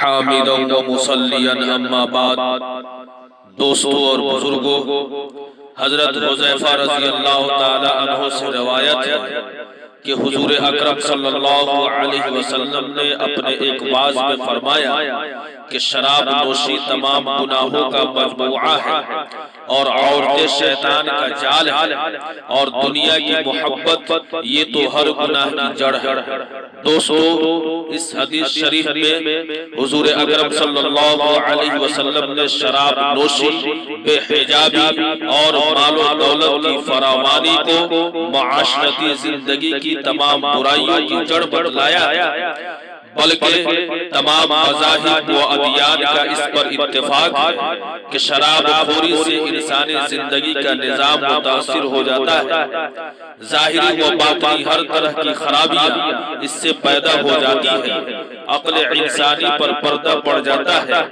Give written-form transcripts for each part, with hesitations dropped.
حامدا و مصلیا اما بعد۔ دوستو اور بزرگوں، حضرت حذیفہ رضی اللہ تعالی عنہ سے روایت ہے کہ حضور اکرم صلی اللہ علیہ وسلم نے اپنے ایک واعظ میں فرمایا کہ شراب نوشی تمام گناہوں کا مجموعہ ہے اور عورتیں شیطان کا جال ہے اور دنیا کی محبت یہ تو ہر گناہ کی جڑ ہے۔ دوستو، اس حدیث شریف میں حضور اکرم صلی اللہ علیہ وسلم نے شراب نوشی، بے حجابی اور مال و دولت کی فراوانی کو معاشرتی زندگی کی تمام برائیوں کی جڑ بتلایا، بلکہ تمام مذاہب و ادیان کا اس پر اتفاق ہے کہ شراب خوری سے انسانی زندگی کا نظام متاثر ہو جاتا ہے۔ ظاہری و باطنی ہر طرح کی خرابیاں اس سے پیدا ہو جاتی ہے، عقل انسانی پر پردہ پڑ جاتا ہے،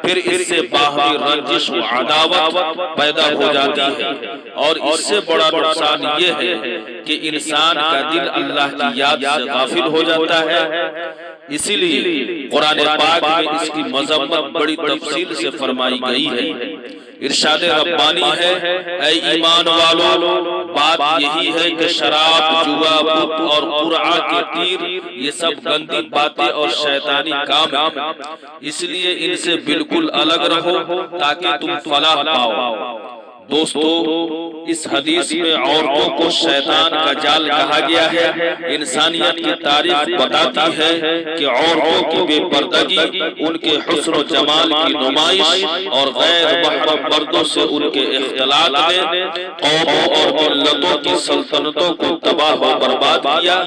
پھر اس سے باہمی رنجش و عداوت پیدا ہو جاتی ہے، اور اس سے بڑا نقصان یہ ہے کہ انسان کا دل اللہ کی یاد سے غافل ہو جاتا ہے۔ اسی لیے قرآن پاک میں اس کی مذمت بڑی تفصیل سے فرمائی گئی ہے۔ ارشاد ربانی ہے، اے ایمان والو، بات یہی ہے کہ شراب، جوا، بت اور قرعہ کے تیر یہ سب گندی باتیں اور شیطانی کام ہیں، اس لیے ان سے بالکل الگ رہو تاکہ تم فلاح پاؤ۔ دوستو، اس حدیث میں عورتوں کو شیطان کا جال کہا گیا ہے۔ انسانیت کی تاریخ بتاتی ہے کہ عورتوں کی بے پردگی، ان کے حسن و جمال کی نمائش اور غیر محرم مردوں سے ان کے اختلاط نے قوموں اور ملتوں کی سلطنتوں کو تباہ و برباد کیا۔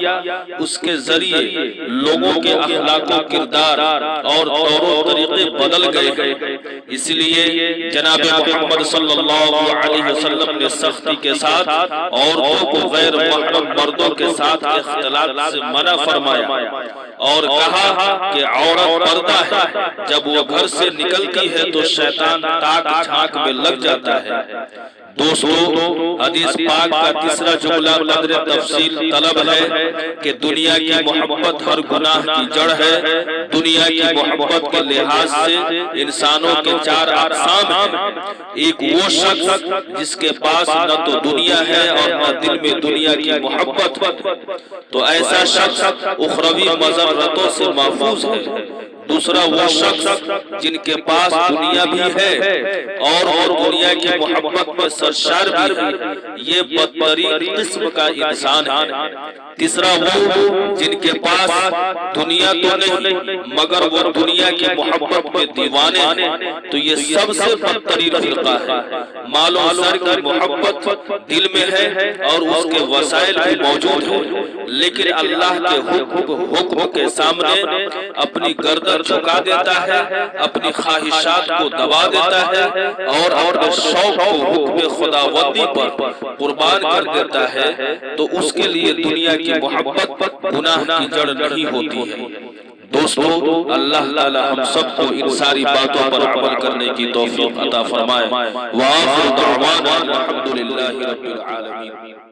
اس کے ذریعے لوگوں کے اخلاق و کردار اور طور و طریقے بدل گئے۔ اس لیے جناب محمد صلی اللہ علیہ وسلم نے سختی کے ساتھ عورتوں کو غیر محرم مردوں کے ساتھ اختلاط سے منع فرمایا اور کہا کہ عورت پردہ ہے، جب وہ گھر سے نکلتی ہے تو شیطان تاک جھانک میں لگ جاتا ہے۔ دوستو، حدیث پاک کا تیسرا جملہ قدر تفصیل طلب ہے کہ دنیا کی محبت ہر گناہ کی جڑ ہے۔ دنیا کی محبت کے لحاظ سے انسانوں کے چار اقسام ہیں۔ ایک وہ شخص جس کے پاس نہ تو دنیا ہے اور نہ دل میں دنیا کی محبت، تو ایسا شخص اخروی مضرتوں سے محفوظ ہے۔ دوسرا وہ شخص جن کے پاس دنیا بھی ہے اور دنیا کی محبت میں سرشار بھی ہے، یہ بدترین قسم کا انسان ہے۔ تیسرا وہ جن کے پاس دنیا تو نہیں مگر وہ دنیا کی محبت میں دیوانے ہیں، تو یہ سب سے بدترین فرقہ ہے۔ مال و زر کی محبت دل میں ہے اور اس کے وسائل بھی موجود ہیں، لیکن اللہ کے حکم کے سامنے اپنی گردن جھکا دیتا ہے، اپنی خواہشات کو دبا دیتا ہے اور اپنے شوق کو حکم خداوندی پر قربان کر دیتا ہے، تو اس کے لیے دنیا کی محبت گناہ کی جڑ نہیں ہوتی ہے۔ دوستو، اللہ تعالی ہم سب کو ان ساری باتوں پر عمل کرنے کی توفیق عطا فرمائے۔ وآخر دعوانا الحمدللہ رب العالمین۔